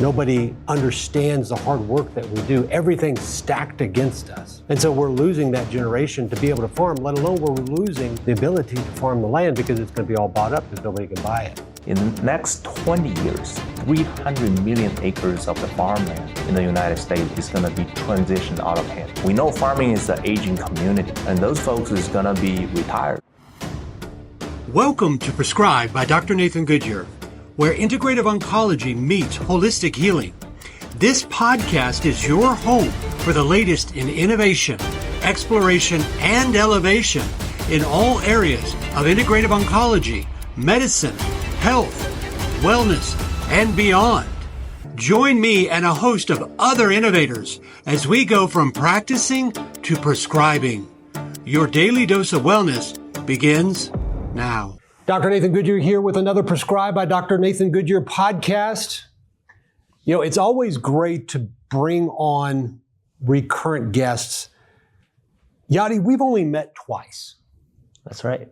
Nobody understands the hard work that we do. Everything's stacked against us. And so we're losing that generation to be able to farm, let alone we're losing the ability to farm the land because it's going to be all bought up because nobody can buy it. In the next 20 years, 300 million acres of the farmland in the United States is going to be transitioned out of hand. We know farming is an aging community, and those folks is going to be retired. Welcome to Prescribed by Dr. Nathan Goodyear, where integrative oncology meets holistic healing. This podcast is your home for the latest in innovation, exploration, and elevation in all areas of integrative oncology, medicine, health, wellness, and beyond. Join me and a host of other innovators as we go from practicing to prescribing. Your daily dose of wellness begins now. Dr. Nathan Goodyear here with another Prescribed by Dr. Nathan Goodyear podcast. You know, it's always great to bring on recurrent guests. Yadi, we've only met twice. That's right.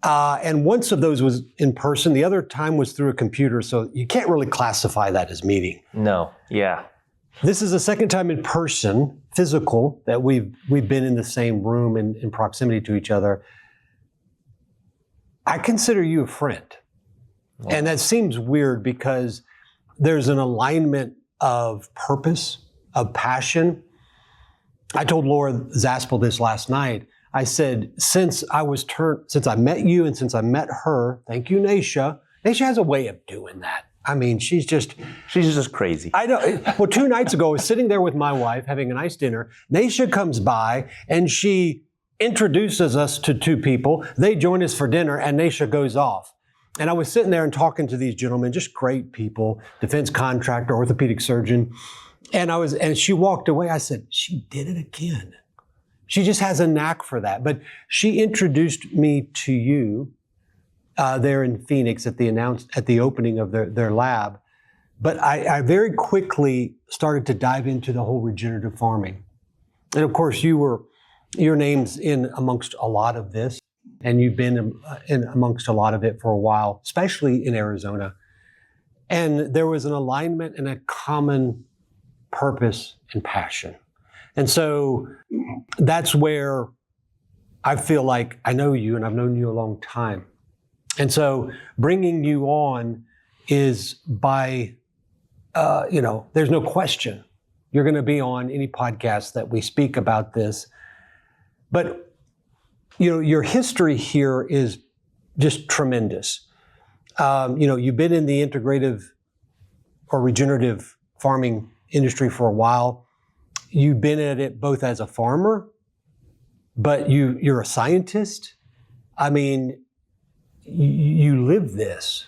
And once of those was in person. The other time was through a computer, so you can't really classify that as meeting. No, yeah. This is the second time in person, physical, that we've been in the same room and in proximity to each other. I consider you a friend. Wow. And that seems weird because there's an alignment of purpose, of passion. I told Laura Zaspel this last night. I said, since I met you and since I met her, thank you, Naisha. Naisha has a way of doing that. I mean, she's just crazy. I know. Well, 2 nights ago, I was sitting there with my wife having a nice dinner. Naisha comes by and she introduces us to 2 people. They join us for dinner and Naisha goes off. And I was sitting there and talking to these gentlemen, just great people, defense contractor, orthopedic surgeon. And she walked away. I said, she did it again. She just has a knack for that. But she introduced me to you there in Phoenix at the opening of their lab. But I very quickly started to dive into the whole regenerative farming. And of course, your name's in amongst a lot of this, and you've been in amongst a lot of it for a while, especially in Arizona. And there was an alignment and a common purpose and passion. And so that's where I feel like I know you and I've known you a long time. And so bringing you on is by, there's no question you're going to be on any podcast that we speak about this. But, your history here is just tremendous. You've been in the integrative or regenerative farming industry for a while. You've been at it both as a farmer, but you're a scientist. I mean, you live this.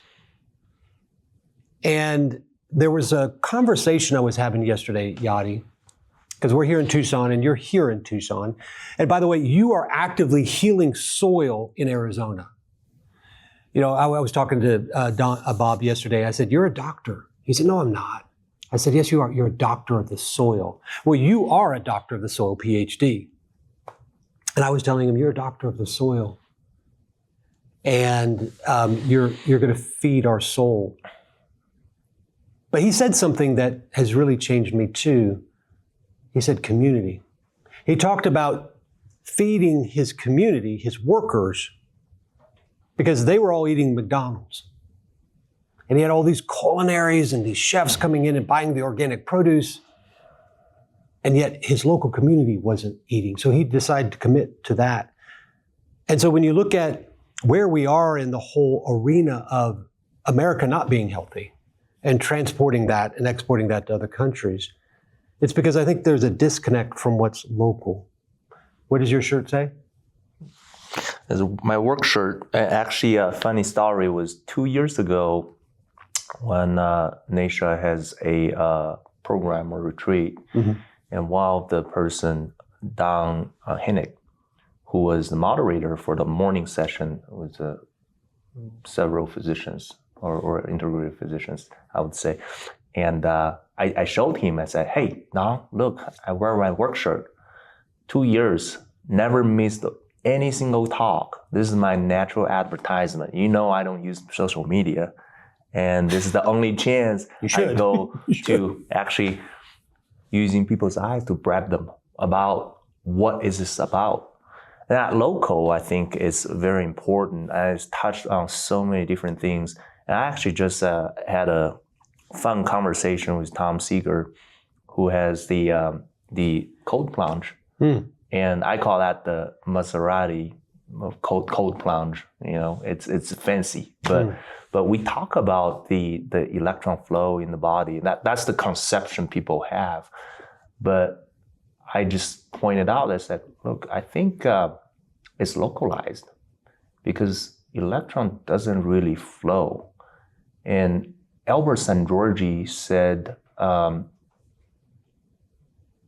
And there was a conversation I was having yesterday, Yadi, because we're here in Tucson and you're here in Tucson. And by the way, you are actively healing soil in Arizona. I was talking to Bob yesterday. I said, you're a doctor. He said, no, I'm not. I said, yes, you are. You're a doctor of the soil. Well, you are a doctor of the soil, PhD. And I was telling him, you're a doctor of the soil. And you're going to feed our soul. But he said something that has really changed me too. He said community. He talked about feeding his community, his workers, because they were all eating McDonald's. And he had all these culinaries and these chefs coming in and buying the organic produce. And yet his local community wasn't eating. So he decided to commit to that. And so when you look at where we are in the whole arena of America not being healthy and transporting that and exporting that to other countries, it's because I think there's a disconnect from what's local. What does your shirt say? My work shirt, actually a funny story was 2 years ago, when Naisha has a program or retreat, and while the person, Don Hinnick, who was the moderator for the morning session, with several physicians or integrative physicians, I would say, and I showed him, I said, hey, Don, look, I wear my work shirt. 2 years, never missed any single talk. This is my natural advertisement. I don't use social media. And this is the only chance I go to actually using people's eyes to grab them about what is this about. That local, I think, is very important. It's touched on so many different things. And I actually just had a fun conversation with Tom Seeger, who has the cold plunge. And I call that the Maserati of cold plunge. You know, it's fancy, but we talk about the electron flow in the body. That's the conception people have. But I just pointed out, I said, look, I think it's localized because electron doesn't really flow. And Albert Szent-Györgyi said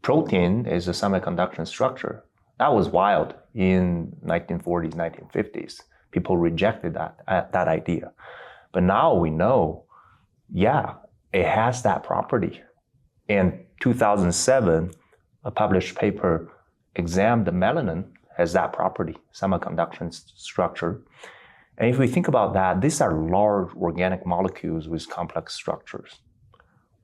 protein is a semiconductor structure. That was wild in 1940s, 1950s. People rejected that idea. But now we know, yeah, it has that property. In 2007, a published paper examined the melanin has that property, semiconductor structure. And if we think about that, these are large organic molecules with complex structures,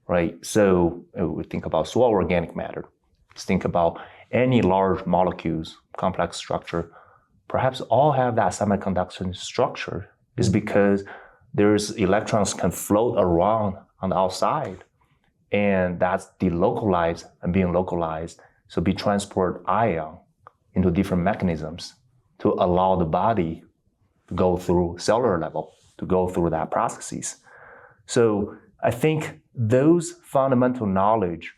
right? So we think about soil organic matter. Let's think about any large molecules, complex structure, perhaps all have that semiconductor structure is because there's electrons can float around on the outside, and that's delocalized and being localized. So be transport ion into different mechanisms to allow the body to go through cellular level, to go through that processes. So I think those fundamental knowledge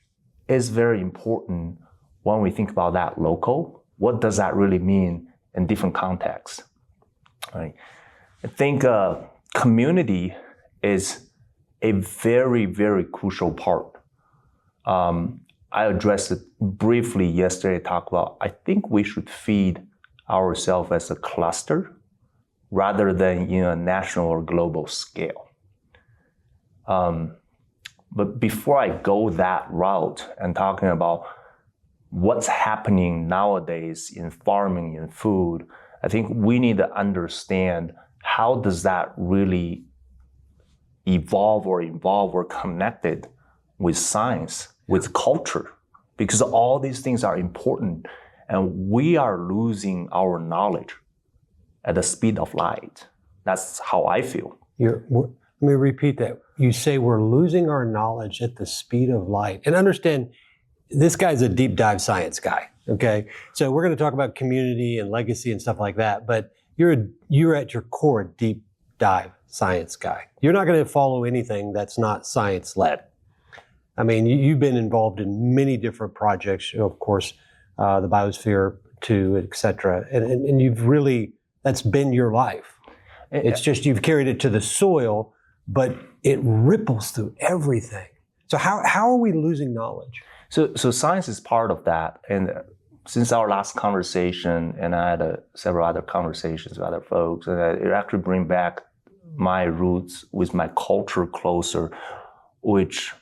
is very important when we think about that local. What does that really mean in different contexts? Right? I think community is a very, very crucial part. I addressed it briefly yesterday, talked about, I think we should feed ourselves as a cluster rather than in a national or global scale. But before I go that route and talking about what's happening nowadays in farming and food, I think we need to understand how does that really evolve or connected with science, with culture, because all these things are important and we are losing our knowledge at the speed of light. That's how I feel. Let me repeat that. You say we're losing our knowledge at the speed of light. And understand, this guy's a deep dive science guy, okay? So we're going to talk about community and legacy and stuff like that, but you're at your core a deep dive science guy. You're not going to follow anything that's not science-led. I mean, you've been involved in many different projects, of course, the Biosphere 2, et cetera, and you've really, that's been your life. It's just you've carried it to the soil, but it ripples through everything. So how are we losing knowledge? So science is part of that. And since our last conversation, and I had several other conversations with other folks, and it actually bring back my roots with my culture closer, which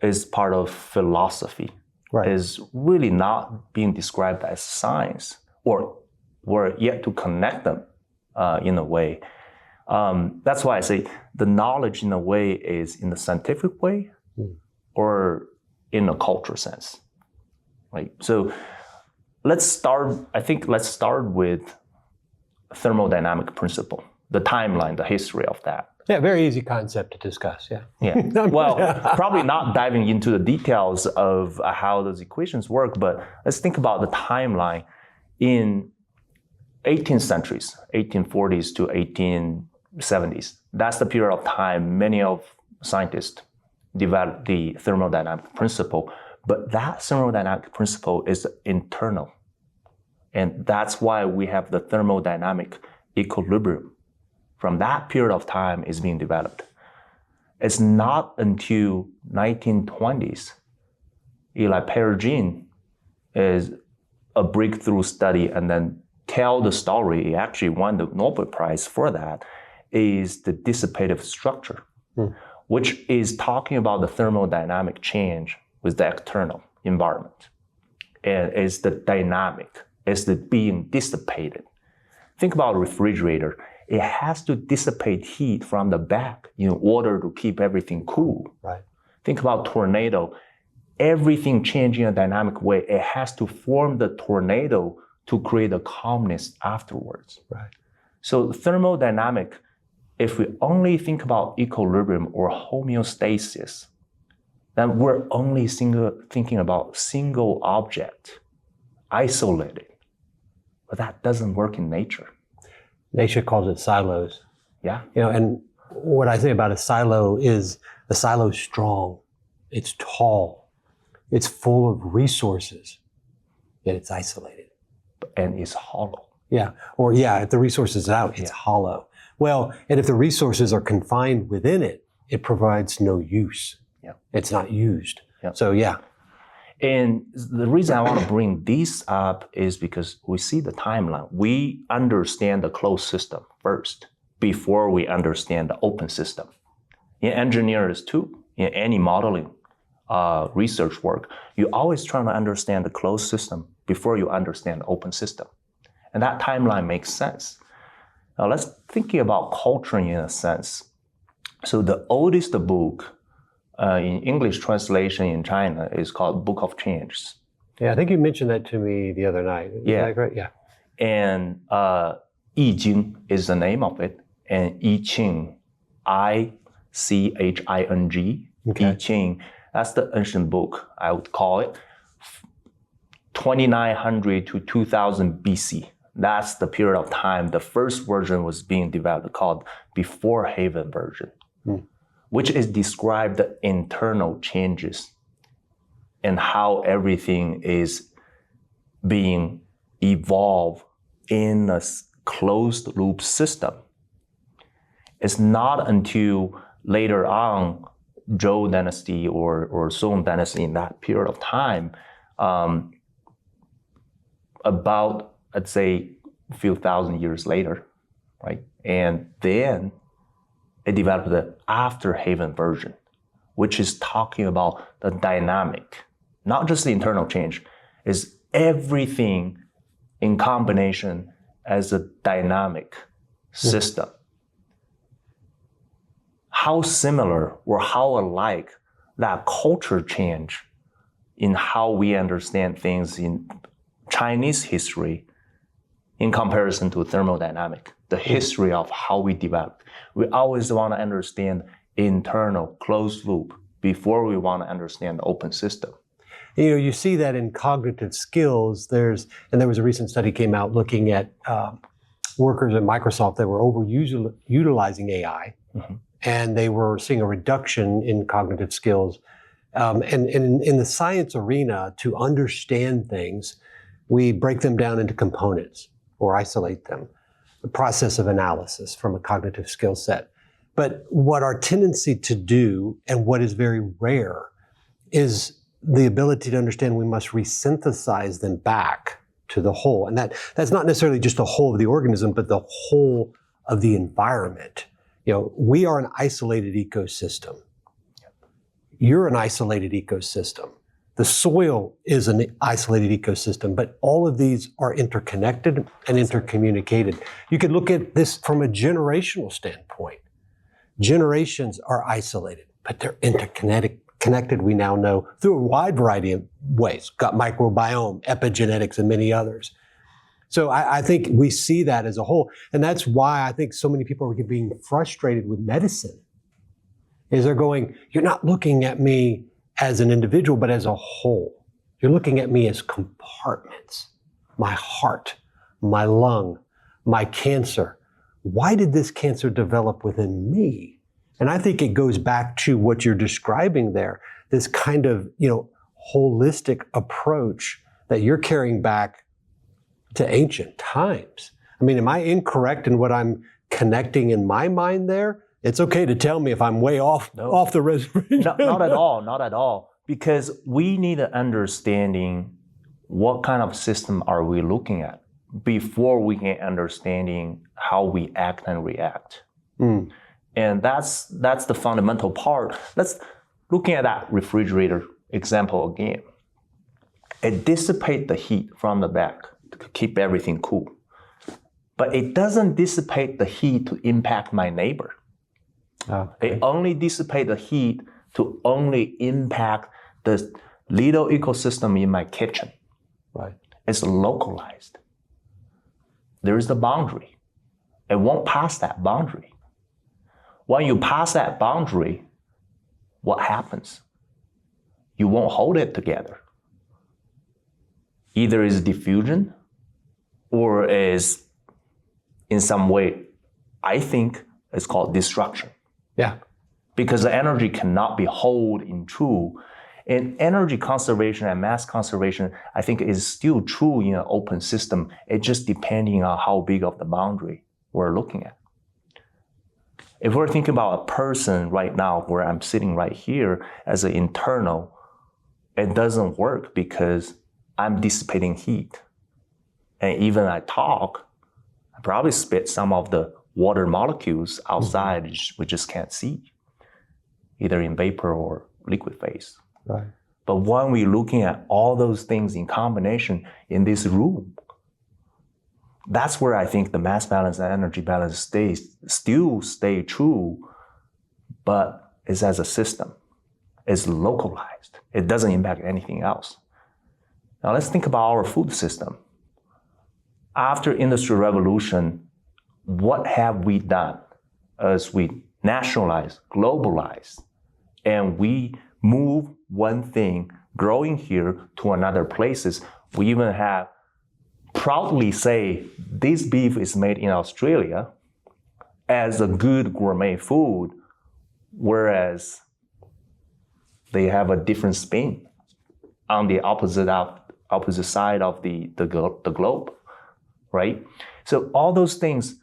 is part of philosophy, right. Is really not being described as science, or we're yet to connect them in a way. That's why I say the knowledge in a way is in the scientific way or in a culture sense, right? So let's start with thermodynamic principle, the timeline, the history of that. Yeah, very easy concept to discuss, yeah. Yeah, well, probably not diving into the details of how those equations work, but let's think about the timeline in 18th centuries, 1840s to 1870s. That's the period of time many of scientists developed the thermodynamic principle, but that thermodynamic principle is internal. And that's why we have the thermodynamic equilibrium. From that period of time is being developed. It's not until 1920s, Eli Perugin is a breakthrough study and then tell the story, he actually won the Nobel Prize for that, is the dissipative structure, which is talking about the thermodynamic change with the external environment. And it's the dynamic, it's the being dissipated. Think about a refrigerator. it has to dissipate heat from the back in order to keep everything cool. Right. Think about tornado. Everything changing in a dynamic way, it has to form the tornado to create a calmness afterwards. Right. So thermodynamic, if we only think about equilibrium or homeostasis, then we're only thinking about single object, isolated. But that doesn't work in nature. Nature calls it silos. Yeah. And what I say about a silo is the silo's strong, it's tall, it's full of resources, yet it's isolated. And it's hollow. Yeah. Or if the resources are out, it's hollow. Well, and if the resources are confined within it, it provides no use. Yeah. It's not used. Yeah. So And the reason I want to bring this up is because we see the timeline. We understand the closed system first before we understand the open system. In engineers too, in any modeling research work, you always trying to understand the closed system before you understand the open system. And that timeline makes sense. Now let's thinking about culture in a sense. So the oldest book in English translation in China is called Book of Changes. Yeah, I think you mentioned that to me the other night. Is that right? Yeah. And Yi Jing is the name of it. And I Ching, I-C-H-I-N-G, Okay. I Ching, that's the ancient book, I would call it. 2900 to 2000 BC. That's the period of time the first version was being developed, called Before Haven version, which is described the internal changes and how everything is being evolved in a closed loop system. It's not until later on, Zhou dynasty or Song dynasty in that period of time, about, I'd say, a few thousand years later, right? And then it developed the after Haven version, which is talking about the dynamic, not just the internal change, is everything in combination as a dynamic system. How similar or how alike that culture change in how we understand things in Chinese history in comparison to thermodynamic, the history of how we developed. We always want to understand internal closed loop before we want to understand the open system. You see that in cognitive skills. There was a recent study came out looking at workers at Microsoft that were utilizing AI, and they were seeing a reduction in cognitive skills. And in the science arena, to understand things, we break them down into components or isolate them, the process of analysis from a cognitive skill set. But what our tendency to do, and what is very rare, is the ability to understand we must resynthesize them back to the whole. And that's not necessarily just the whole of the organism, but the whole of the environment. We are an isolated ecosystem. You're an isolated ecosystem. The soil is an isolated ecosystem, but all of these are interconnected and intercommunicated. You could look at this from a generational standpoint. Generations are isolated, but they're interconnected, we now know, through a wide variety of ways. Got microbiome, epigenetics, and many others. So I think we see that as a whole. And that's why I think so many people are being frustrated with medicine. Is they're going, you're not looking at me as an individual, but as a whole. You're looking at me as compartments. My heart, my lung, my cancer. Why did this cancer develop within me? And I think it goes back to what you're describing there, this kind of, holistic approach that you're carrying back to ancient times. I mean, am I incorrect in what I'm connecting in my mind there? It's okay to tell me if I'm way off the reservation. Not at all. Because we need an understanding what kind of system are we looking at before we can understanding how we act and react. And that's the fundamental part. Let's looking at that refrigerator example again. It dissipates the heat from the back to keep everything cool. but it doesn't dissipate the heat to impact my neighbor. Okay. It only dissipates the heat to only impact the little ecosystem in my kitchen. Right. It's localized. There is the boundary. It won't pass that boundary. When you pass that boundary, what happens? You won't hold it together. Either is diffusion or is in some way, I think it's called destruction. Yeah. Because the energy cannot be held in true. And energy conservation and mass conservation, I think, is still true in an open system. It's just depending on how big of the boundary we're looking at. If we're thinking about a person right now, where I'm sitting right here as an internal, it doesn't work because I'm dissipating heat. And even I talk, I probably spit some of the water molecules outside, we just can't see, either in vapor or liquid phase. Right. But when we're looking at all those things in combination in this room, that's where I think the mass balance and energy balance still stay true, but it's as a system. It's localized. It doesn't impact anything else. Now let's think about our food system. After Industrial Revolution, what have we done as we nationalize, globalize, and we move one thing growing here to another places? We even have proudly say this beef is made in Australia as a good gourmet food, whereas they have a different spin on the opposite side of the globe, right? So all those things,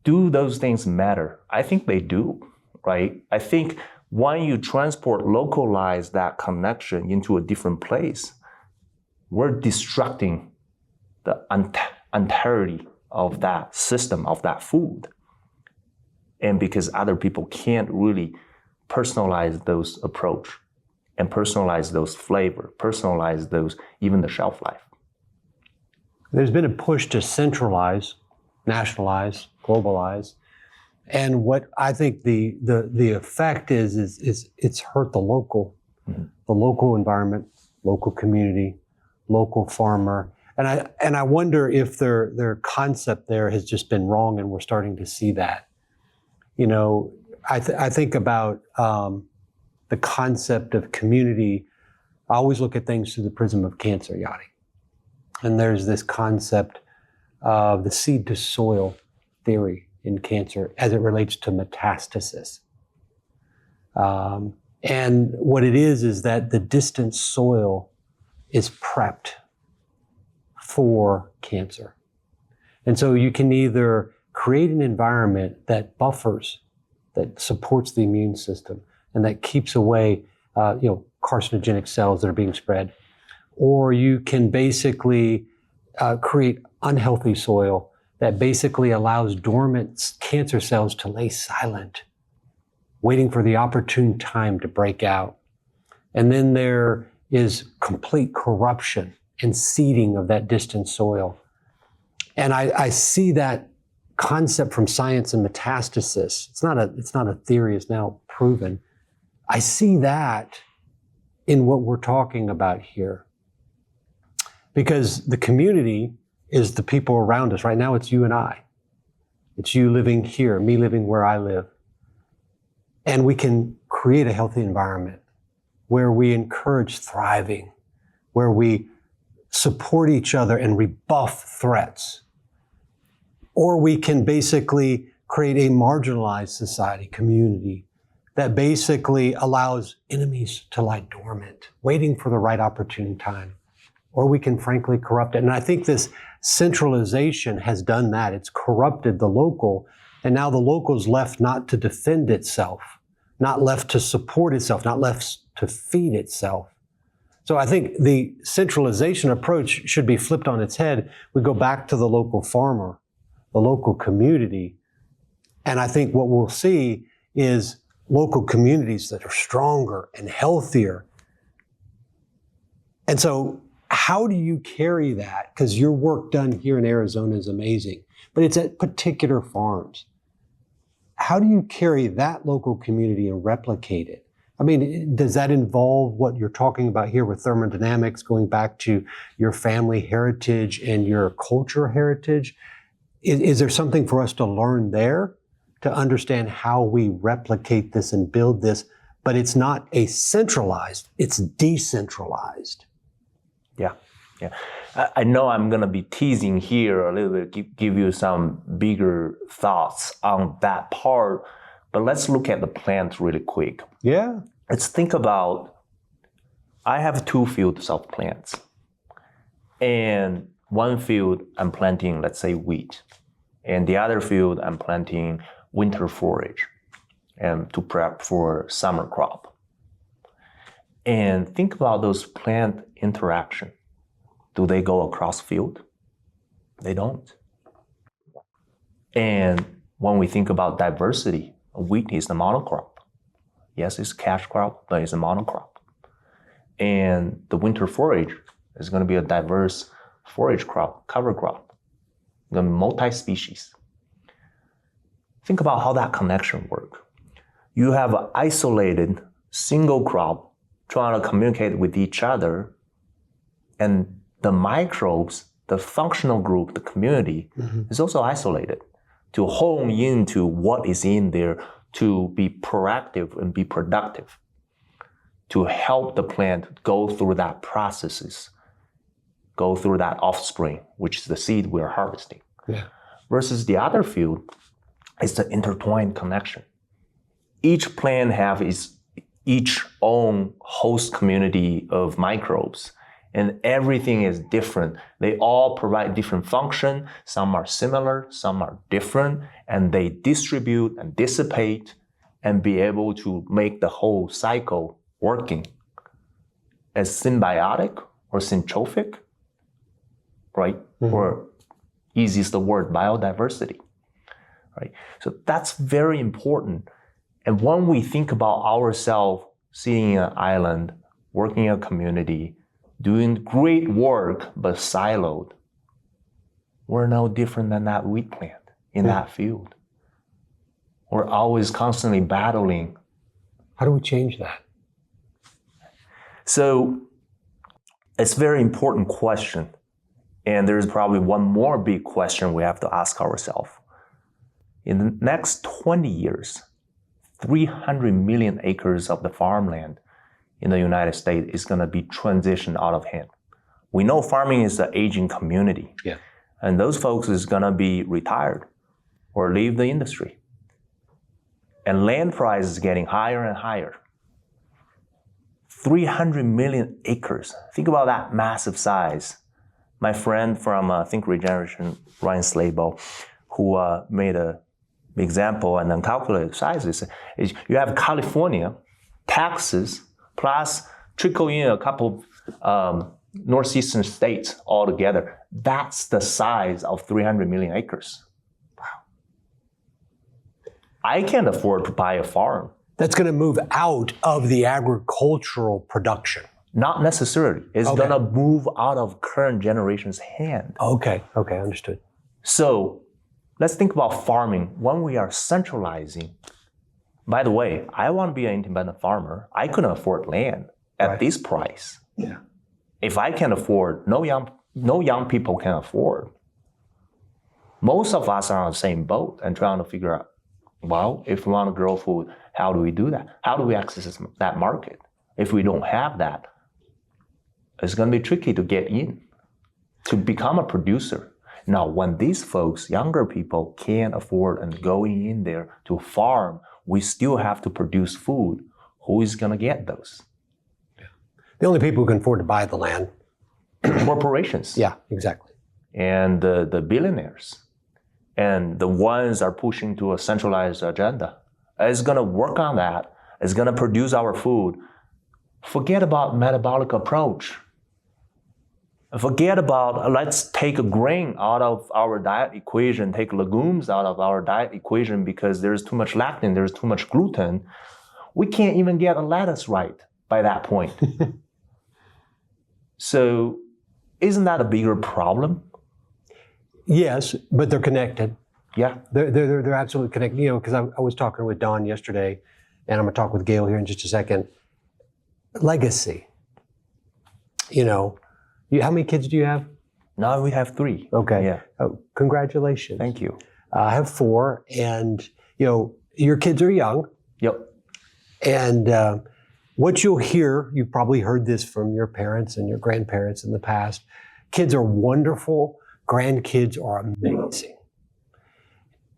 do those things matter? I think they do, right? I think when you localize that connection into a different place, we're destructing the entirety of that system, of that food. And because other people can't really personalize those approach and personalize those flavor, personalize those, even the shelf life. There's been a push to centralize, nationalize, globalize. And what I think the effect is it's hurt the local environment, local community, local farmer. And I wonder if their concept there has just been wrong, and we're starting to see that. You know, I think about the concept of community. I always look at things through the prism of cancer, Yadi. And there's this concept of the seed to soil theory in cancer as it relates to metastasis. And what it is that the distant soil is prepped for cancer. And so you can either create an environment that buffers, that supports the immune system, and that keeps away carcinogenic cells that are being spread, or you can basically create unhealthy soil that basically allows dormant cancer cells to lay silent, waiting for the opportune time to break out. And then there is complete corruption and seeding of that distant soil. And I see that concept from science and metastasis. It's not a theory, it's now proven. I see that in what we're talking about here. Because the community is the people around us. Right now it's you and I. It's you living here, me living where I live. And we can create a healthy environment where we encourage thriving, where we support each other and rebuff threats. Or we can basically create a marginalized society, community, that basically allows enemies to lie dormant, waiting for the right opportune time. Or we can frankly corrupt it. And I think this centralization has done that. It's corrupted the local, and now the local is left not to defend itself, not left to support itself, not left to feed itself. So I think the centralization approach should be flipped on its head. We go back to the local farmer, the local community. And I think what we'll see is local communities that are stronger and healthier. And so how do you carry that? Because your work done here in Arizona is amazing. but it's at particular farms. How do you carry that local community and replicate it? I mean, does that involve what you're talking about here with thermodynamics, going back to your family heritage and your culture heritage? Is there something for us to learn there to understand how we replicate this and build this? But it's not a centralized, it's decentralized. Yeah. I know I'm going to be teasing here a little bit, give you some bigger thoughts on that part, but let's look at the plant really quick. Yeah. Let's think about, I have 2 fields of plants. And one field I'm planting, let's say, wheat. And the other field I'm planting winter forage and to prep for summer crop. And think about those plant interaction. Do they go across field? They don't. And when we think about diversity, wheat is the monocrop. Yes, it's cash crop, but it's a monocrop. And the winter forage is going to be a diverse forage crop, cover crop, the multi-species. Think about how that connection works. You have an isolated single crop trying to communicate with each other, and the microbes, the functional group, the community is also isolated to hone into what is in there to be proactive and be productive, to help the plant go through that processes, go through that offspring, which is the seed we're harvesting. Yeah. Versus the other field is the intertwined connection. Each plant have each own host community of microbes, and everything is different. They all provide different function. Some are similar, some are different, and they distribute and dissipate and be able to make the whole cycle working as symbiotic or syntrophic, right? Or easiest the word, biodiversity, right? So that's very important. And when we think about ourselves sitting in an island, working in a community, doing great work, but siloed, we're no different than that wheat plant in that field. We're always constantly battling. How do we change that? So it's a very important question. And there's probably one more big question we have to ask ourselves. In the next 20 years, 300 million acres of the farmland in the United States is going to be transitioned out of hand. We know farming is an aging community. Yeah. And those folks is going to be retired or leave the industry. And land price is getting higher and higher. 300 million acres. Think about that massive size. My friend from Think Regenerative, Ryan Slabo, who made an example and uncalculated sizes, is you have California, Texas, plus trickle in a couple northeastern states all together. That's the size of 300 million acres. Wow. I can't afford to buy a farm. That's going to move out of the agricultural production. Not necessarily. It's going to move out of current generation's hand. Okay, understood. So let's think about farming. When we are centralizing, by the way, I want to be an independent farmer. I couldn't afford land at this price. Yeah. If I can afford, no young people can afford. Most of us are on the same boat and trying to figure out, well, if we want to grow food, how do we do that? How do we access that market? If we don't have that, it's going to be tricky to get in, to become a producer. Now, when these folks, younger people, can't afford and going in there to farm, we still have to produce food. Who is going to get those? Yeah. The only people who can afford to buy the land. Corporations. Yeah, exactly. And the billionaires. And the ones are pushing to a centralized agenda. It's going to work on that. It's going to produce our food. Forget about metabolic approach. Forget about, let's take a grain out of our diet equation, take legumes out of our diet equation because there's too much lectin, there's too much gluten. We can't even get a lettuce right by that point. So isn't that a bigger problem? Yes, but they're connected. Yeah. They're absolutely connected. You know, because I was talking with Don yesterday, and I'm going to talk with Gail here in just a second. Legacy. You know, how many kids do you have? Now we have 3. Okay. Yeah. Oh, congratulations. Thank you. I have 4, and you know, your kids are young. Yep. And what you'll hear, you've probably heard this from your parents and your grandparents in the past. Kids are wonderful. Grandkids are amazing.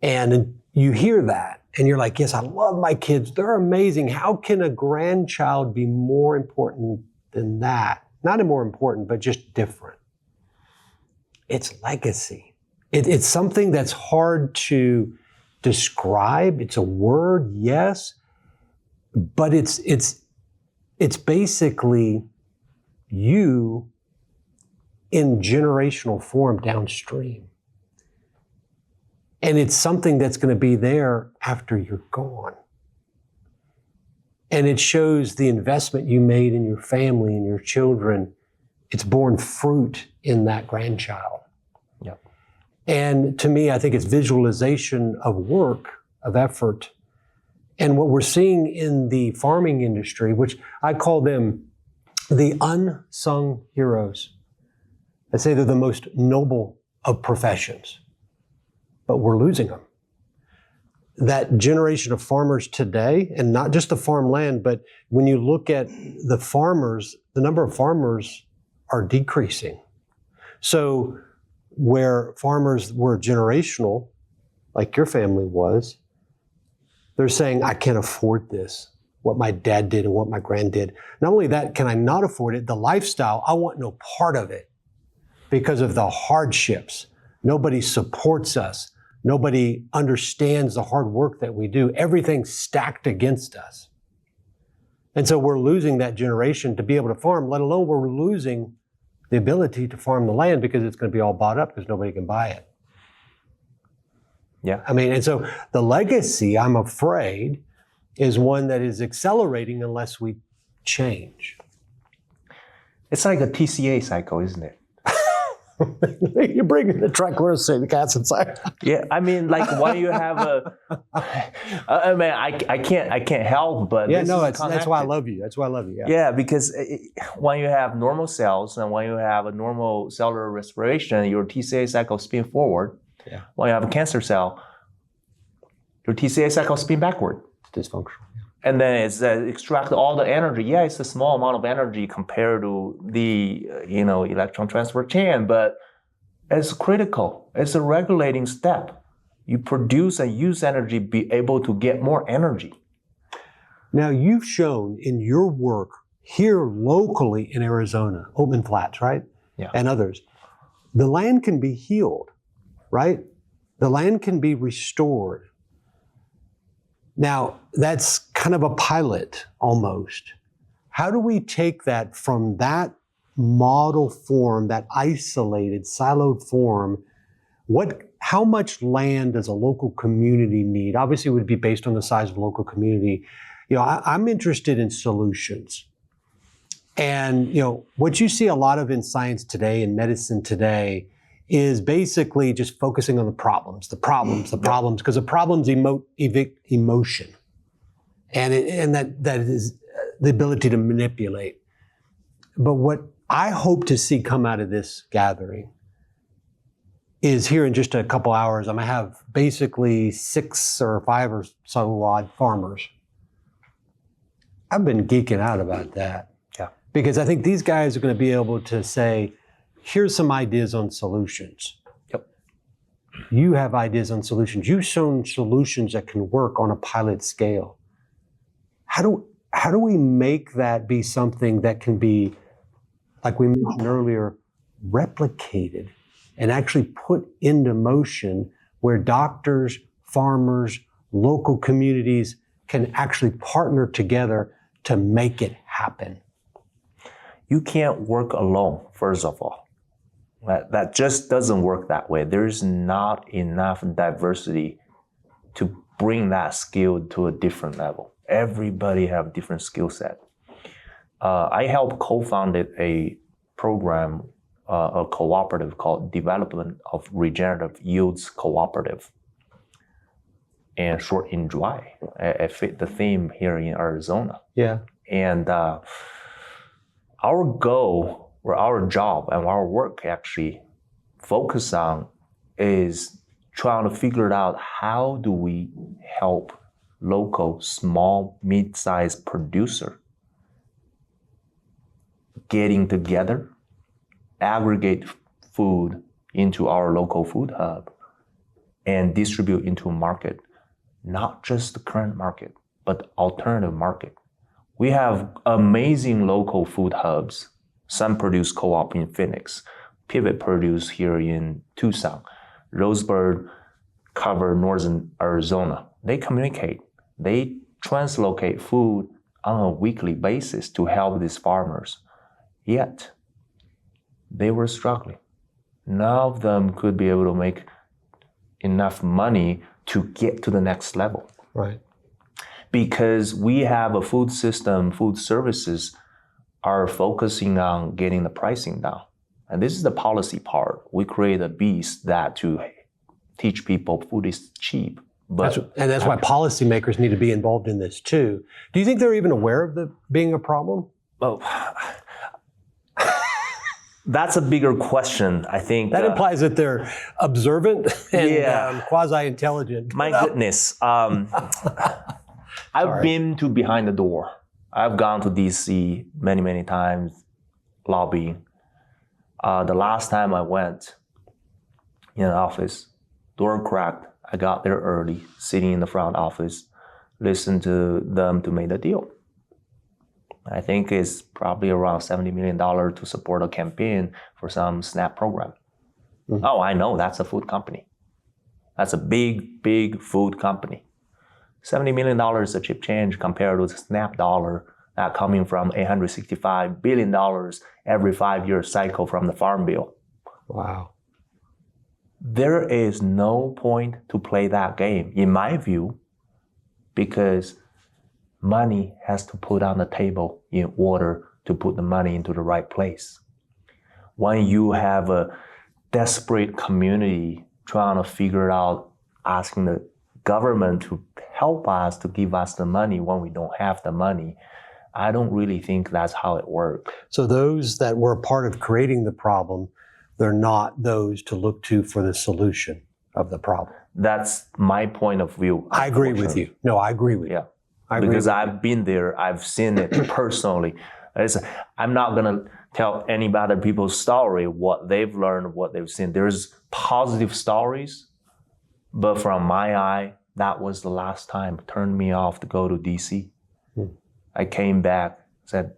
And you hear that, and you're like, yes, I love my kids. They're amazing. How can a grandchild be more important than that? Not more important, but just different. It's legacy. It's something that's hard to describe. It's a word, yes, but it's basically you in generational form downstream. And it's something that's going to be there after you're gone. And it shows the investment you made in your family and your children. It's borne fruit in that grandchild. Yep. And to me, I think it's visualization of work, of effort. And what we're seeing in the farming industry, which I call them the unsung heroes. I say they're the most noble of professions, but we're losing them. That generation of farmers today, and not just the farmland, but when you look at the farmers, the number of farmers are decreasing. So where farmers were generational, like your family was, they're saying, I can't afford this, what my dad did and what my grand did. Not only that, can I not afford it, the lifestyle, I want no part of it because of the hardships. Nobody supports us. Nobody understands the hard work that we do. Everything's stacked against us. And so we're losing that generation to be able to farm, let alone we're losing the ability to farm the land because it's going to be all bought up because nobody can buy it. Yeah. I mean, and so the legacy, I'm afraid, is one that is accelerating unless we change. It's like a TCA cycle, isn't it? You're bringing the triclosan, the cat's inside. Yeah, I mean, like when you have I mean, I can't help but yeah, no, that's why I love you. That's why I love you. Yeah, because when you have normal cells and when you have a normal cellular respiration, your TCA cycle spin forward. Yeah. When you have a cancer cell, your TCA cycle spin backward. It's dysfunctional. And then it's extract all the energy. Yeah, it's a small amount of energy compared to the electron transfer chain, but it's critical. It's a regulating step. You produce and use energy, be able to get more energy. Now you've shown in your work here locally in Arizona, Oatman Flats, right? Yeah. And others, the land can be healed, right? The land can be restored. Now, that's kind of a pilot almost. How do we take that from that model form, that isolated, siloed form? How much land does a local community need? Obviously, it would be based on the size of the local community. I'm interested in solutions. And, what you see a lot of in science today, in medicine today, is basically just focusing on the problems, because the problems evict emotion. And that is the ability to manipulate. But what I hope to see come out of this gathering is here in just a couple hours, I'm gonna have basically 6 or 5 or so odd farmers. I've been geeking out about that. Yeah. Because I think these guys are gonna be able to say, here's some ideas on solutions. Yep. You have ideas on solutions. You've shown solutions that can work on a pilot scale. How do we make that be something that can be, like we mentioned earlier, replicated and actually put into motion where doctors, farmers, local communities can actually partner together to make it happen? You can't work alone, first of all. That just doesn't work that way. There's not enough diversity to bring that skill to a different level. Everybody have different skill set. I helped co-founded a program a cooperative called Development of Regenerative Yields Cooperative, and short in DRY. I fit the theme here in Arizona. Yeah. And our goal, or our job, and our work actually focus on is trying to figure out how do we help local small, mid-sized producer getting together, aggregate food into our local food hub, and distribute into a market, not just the current market, but alternative market. We have amazing local food hubs. Sun Produce Co-op in Phoenix, Pivot Produce here in Tucson, Rosebud cover northern Arizona. They communicate. They translocate food on a weekly basis to help these farmers. Yet, they were struggling. None of them could be able to make enough money to get to the next level. Right. Because we have a food system, food services are focusing on getting the pricing down. And this is the policy part. We create a beast that to teach people food is cheap. But that's why policymakers need to be involved in this too. Do you think they're even aware of it being a problem? Oh, that's a bigger question. I think that implies that they're observant and quasi-intelligent. My goodness. I've been to behind the door. I've gone to DC many, many times, lobbying. The last time I went in an office, door cracked. I got there early, sitting in the front office, listened to them to make the deal. I think it's probably around $70 million to support a campaign for some SNAP program. Mm-hmm. Oh, I know, that's a food company. That's a big, big food company. $70 million is a cheap change compared to the SNAP dollar that coming from $865 billion every 5-year cycle from the Farm Bill. Wow. There is no point to play that game, in my view, because money has to put on the table in order to put the money into the right place. When you have a desperate community trying to figure out, asking the government to help us, to give us the money when we don't have the money, I don't really think that's how it works. So those that were a part of creating the problem, they're not those to look to for the solution of the problem. That's my point of view. I agree with you. No, I agree with you. Yeah. Because I've been there, I've seen it personally. I'm not going to tell any other people's story, what they've learned, what they've seen. There's positive stories, but from my eye, that was the last time. It turned me off to go to DC. I came back, said,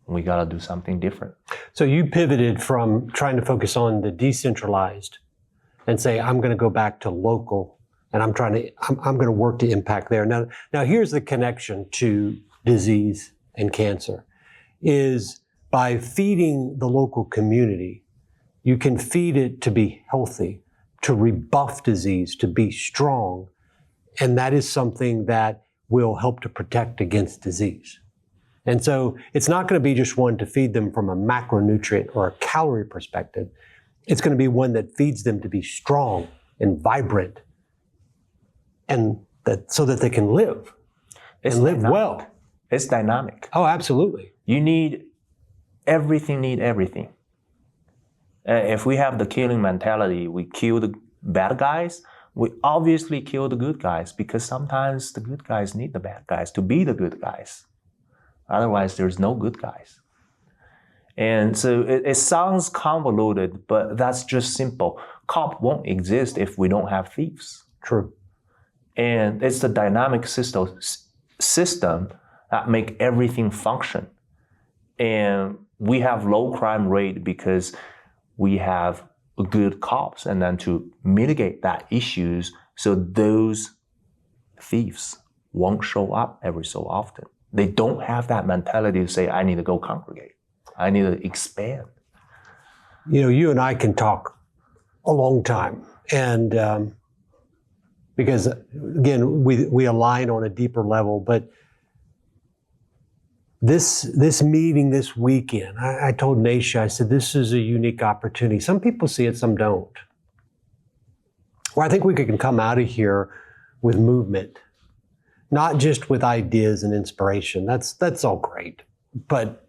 we got to do something different. So you pivoted from trying to focus on the decentralized and say, I'm going to go back to local, and I'm going to work to impact there. Now here's the connection to disease and cancer, is by feeding the local community, you can feed it to be healthy, to rebuff disease, to be strong. And that is something that will help to protect against disease. And so it's not going to be just one to feed them from a macronutrient or a calorie perspective. It's going to be one that feeds them to be strong and vibrant, and so that they can live and live well. It's dynamic. Oh, absolutely. You need everything. If we have the killing mentality, we kill the bad guys, we obviously kill the good guys, because sometimes the good guys need the bad guys to be the good guys. Otherwise, there's no good guys. And so it sounds convoluted, but that's just simple. Cop won't exist if we don't have thieves. True. And it's the dynamic system that make everything function. And we have low crime rate because we have good cops, and then to mitigate that issues, so those thieves won't show up every so often. They don't have that mentality to say, I need to go congregate. I need to expand. You know, you and I can talk a long time, and because again, we align on a deeper level, but this meeting this weekend, I told Naisha, I said, this is a unique opportunity. Some people see it, some don't. Well, I think we can come out of here with movement, not just with ideas and inspiration. That's all great, but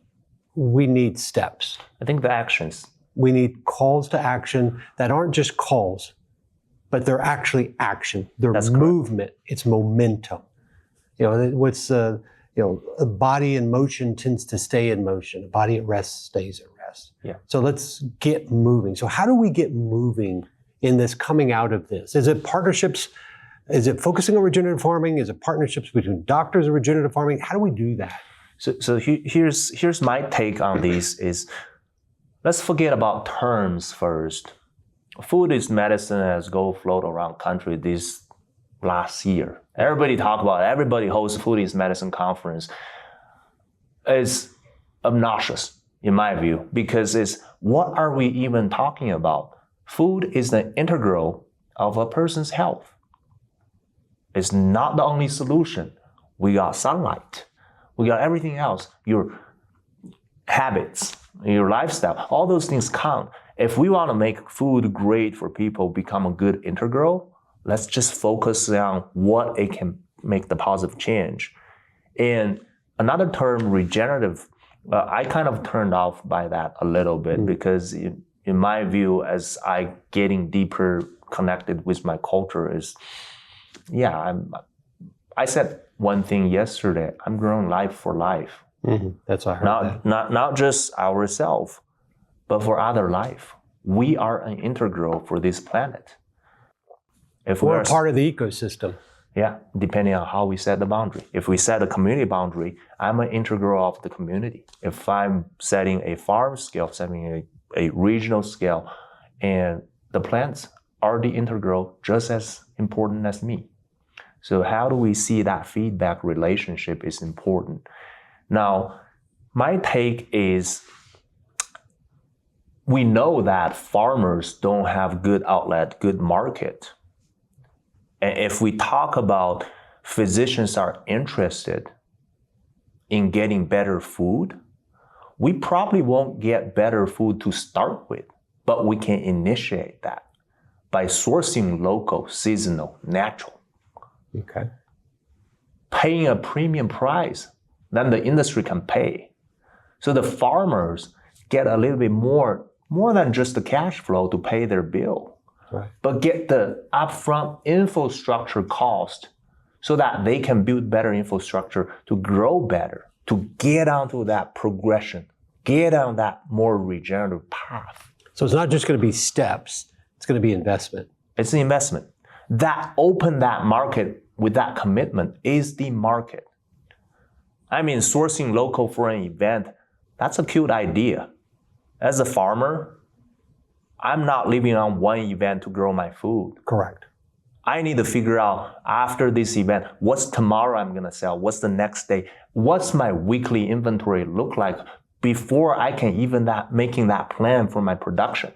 we need steps. I think the actions. We need calls to action that aren't just calls, but they're actually action. They're movement. It's momentum. A body in motion tends to stay in motion. A body at rest stays at rest. Yeah. So let's get moving. So how do we get moving in this, coming out of this? Is it partnerships? Is it focusing on regenerative farming? Is it partnerships between doctors of regenerative farming? How do we do that? So here's my take on this is, let's forget about terms first. Food is medicine has float around country this last year. Everybody talk about it. Everybody hosts food is medicine conference. It's obnoxious in my view, because it's what are we even talking about? Food is the integral of a person's health. It's not the only solution. We got sunlight. We got everything else. Your habits, your lifestyle, all those things count. If we want to make food great for people, become a good integral, let's just focus on what it can make the positive change. And another term, regenerative, I kind of turned off by that a little bit because in my view, as I getting deeper connected with my culture is, I said one thing yesterday, I'm growing life for life. That's what I heard. Not just ourselves, but for other life. We are an integral for this planet. If we're a part of the ecosystem. Yeah, depending on how we set the boundary. If we set a community boundary, I'm an integral of the community. If I'm setting a farm scale, setting a regional scale, and the plants are the integral just as important as me. So how do we see that feedback relationship is important. Now, my take is we know that farmers don't have good outlet, good market. And if we talk about physicians are interested in getting better food, we probably won't get better food to start with, but we can initiate that by sourcing local, seasonal, natural. Okay. Paying a premium price than the industry can pay. So the farmers get a little bit more than just the cash flow to pay their bill, right, but get the upfront infrastructure cost so that they can build better infrastructure to grow better, to get onto that progression, get on that more regenerative path. So it's not just going to be steps, it's going to be investment. It's an investment. That open that market with that commitment is the market. I mean, sourcing local for an event, that's a cute idea. As a farmer, I'm not living on one event to grow my food. Correct. I need to figure out after this event, what's tomorrow I'm gonna sell? What's the next day? What's my weekly inventory look like before I can even making that plan for my production?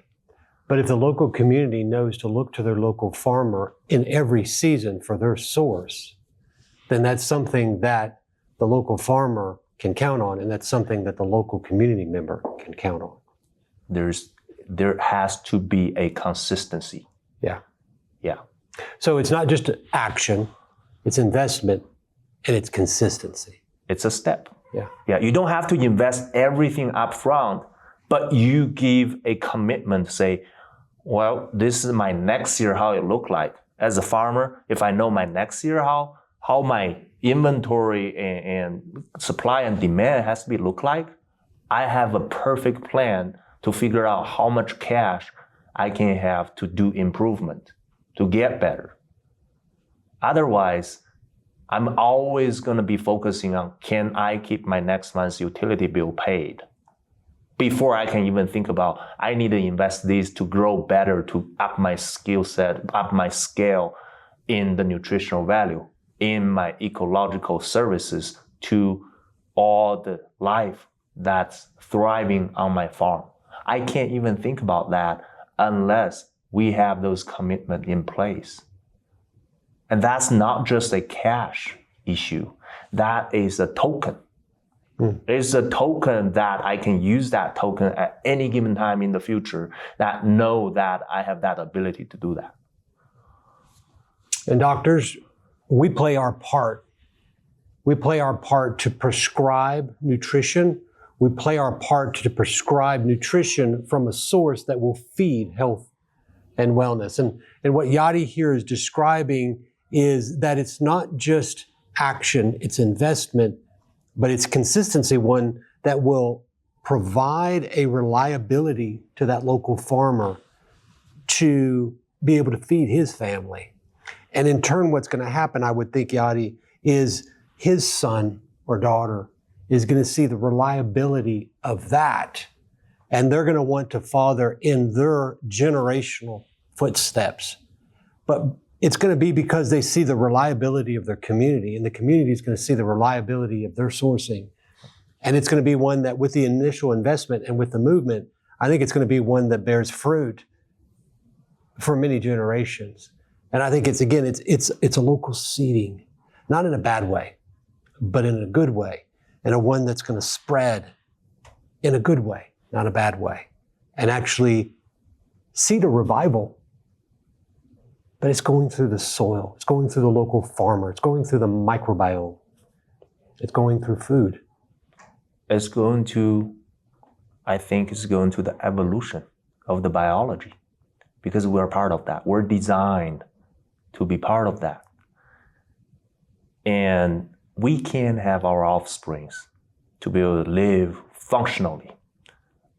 But if the local community knows to look to their local farmer in every season for their source, then that's something that the local farmer can count on, and that's something that the local community member can count on. There has to be a consistency. Yeah. Yeah. So it's not just action, it's investment, and it's consistency. It's a step. Yeah. Yeah. You don't have to invest everything up front, but you give a commitment, say, well, this is my next year, how it look like. As a farmer, if I know my next year, how my inventory and supply and demand has to be look like, I have a perfect plan to figure out how much cash I can have to do improvement, to get better. Otherwise, I'm always going to be focusing on, can I keep my next month's utility bill paid? Before I can even think about, I need to invest this to grow better, to up my skill set, up my scale in the nutritional value, in my ecological services to all the life that's thriving on my farm. I can't even think about that unless we have those commitments in place. And that's not just a cash issue. That is a token. It's a token that I can use that token at any given time in the future that know that I have that ability to do that. And doctors, we play our part. We play our part to prescribe nutrition. We play our part to prescribe nutrition from a source that will feed health and wellness. And what Yadi here is describing is that it's not just action, it's investment, but it's consistency, one that will provide a reliability to that local farmer to be able to feed his family. And in turn, what's going to happen, I would think, Yadi, is his son or daughter is going to see the reliability of that, and they're going to want to follow in their generational footsteps. But it's going to be because they see the reliability of their community, and the community is going to see the reliability of their sourcing. And it's going to be one that, with the initial investment and with the movement, I think it's going to be one that bears fruit for many generations. And I think it's a local seeding, not in a bad way, but in a good way, and a one that's going to spread in a good way, not a bad way, and actually seed a revival. But it's going through the soil, it's going through the local farmer, it's going through the microbiome, it's going through food. I think it's going to the evolution of the biology, because we're part of that. We're designed to be part of that. And we can have our offsprings to be able to live functionally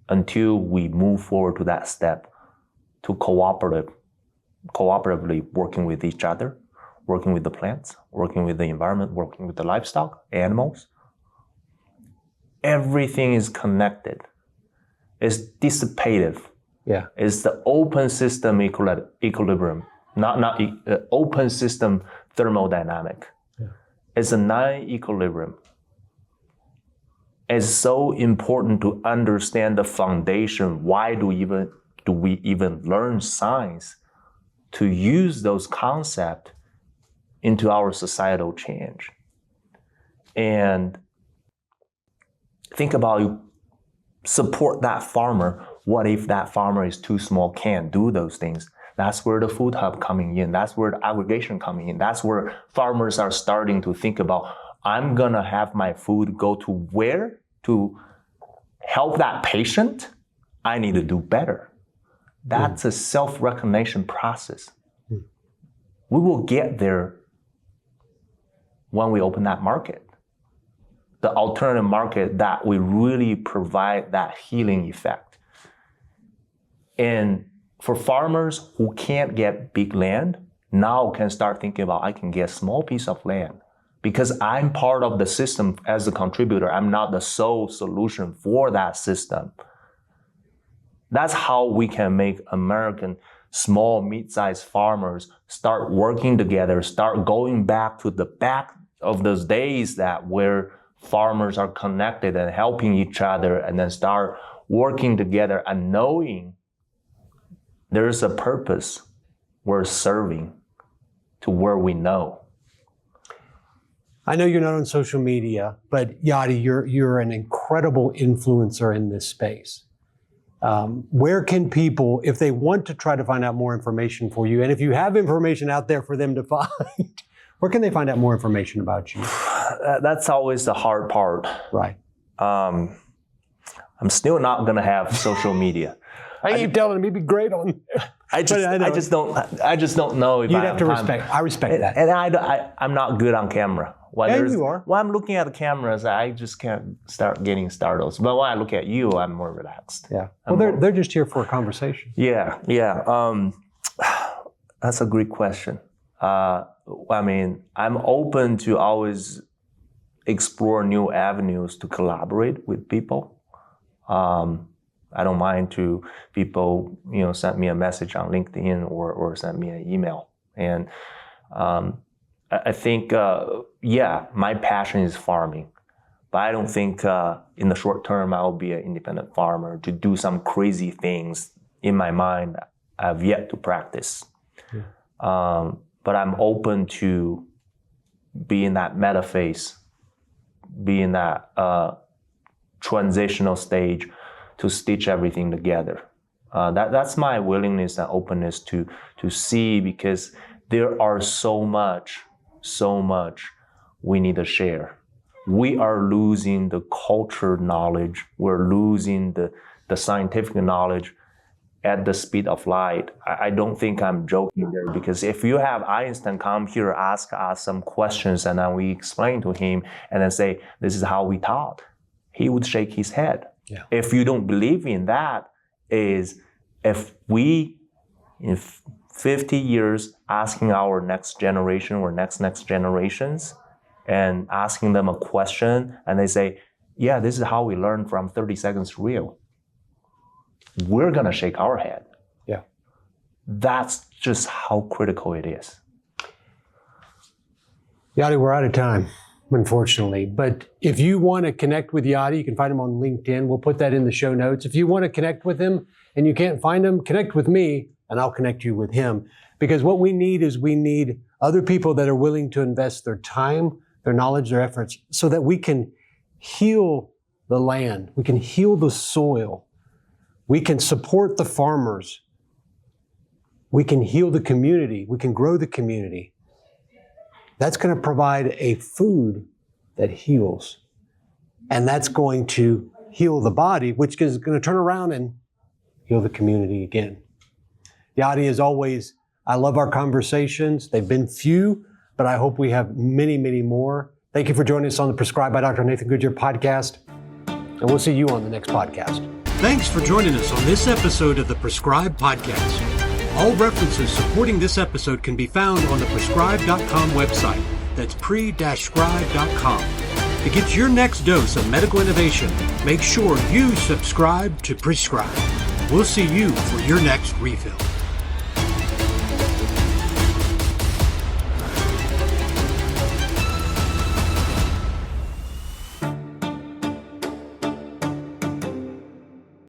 until we move forward to that step to cooperatively working with each other, working with the plants, working with the environment, working with the livestock, animals. Everything is connected. It's dissipative. Yeah. It's the open system equilibrium, not open system thermodynamic. Yeah. It's a non-equilibrium. It's so important to understand the foundation. Why do we even learn science? To use those concepts into our societal change. And think about, support that farmer. What if that farmer is too small, can't do those things? That's where the food hub coming in. That's where the aggregation coming in. That's where farmers are starting to think about, I'm gonna have my food go to where to help that patient. I need to do better. That's a self-recognition process. We will get there when we open that market. The alternative market that we really provide that healing effect. And for farmers who can't get big land, now can start thinking about, I can get a small piece of land. Because I'm part of the system as a contributor. I'm not the sole solution for that system. That's how we can make American small, mid-sized farmers start working together, start going back to the back of those days that where farmers are connected and helping each other, and then start working together and knowing there's a purpose we're serving to where we know. I know you're not on social media, but Yadi, you're an incredible influencer in this space. Where can people, if they want to try to find out more information for you, and if you have information out there for them to find, where can they find out more information about you? That's always the hard part. Right. I'm still not gonna have social media. I keep telling them he'd be great on there. I just don't know if you'd have to respect. I respect that. And I'm not good on camera. You are. When I'm looking at the cameras, I just can't start getting startled. But when I look at you, I'm more relaxed. Yeah. Well, they're just here for a conversation. Yeah. That's a great question. I'm open to always explore new avenues to collaborate with people. I don't mind to people, send me a message on LinkedIn or send me an email. And I think, my passion is farming, but I don't think in the short term I'll be an independent farmer to do some crazy things in my mind I've yet to practice. Yeah. But I'm open to be in that meta phase, be in that transitional stage to stitch everything together. That's my willingness and openness to see, because there are so much we need to share. We are losing the culture knowledge. We're losing the scientific knowledge at the speed of light. I don't think I'm joking there, because if you have Einstein come here, ask us some questions, and then we explain to him and then say, this is how we taught, he would shake his head. Yeah. If you don't believe in that, is if we, in 50 years, asking our next generation or next generations and asking them a question, and they say, yeah, this is how we learn from 30 seconds real, we're gonna shake our head. Yeah. That's just how critical it is. Yadi, we're out of time, unfortunately. But if you want to connect with Yadi, you can find him on LinkedIn. We'll put that in the show notes. If you want to connect with him and you can't find him, connect with me and I'll connect you with him. Because what we need is we need other people that are willing to invest their time, their knowledge, their efforts, so that we can heal the land. We can heal the soil. We can support the farmers. We can heal the community. We can grow the community. That's going to provide a food that heals. And that's going to heal the body, which is going to turn around and heal the community again. Yadi, as always, I love our conversations. They've been few, but I hope we have many, many more. Thank you for joining us on the Prescribed by Dr. Nathan Goodyear podcast. And we'll see you on the next podcast. Thanks for joining us on this episode of the Prescribed Podcast. All references supporting this episode can be found on the prescribe.com website. That's pre-scribe.com. To get your next dose of medical innovation, make sure you subscribe to Prescribe. We'll see you for your next refill.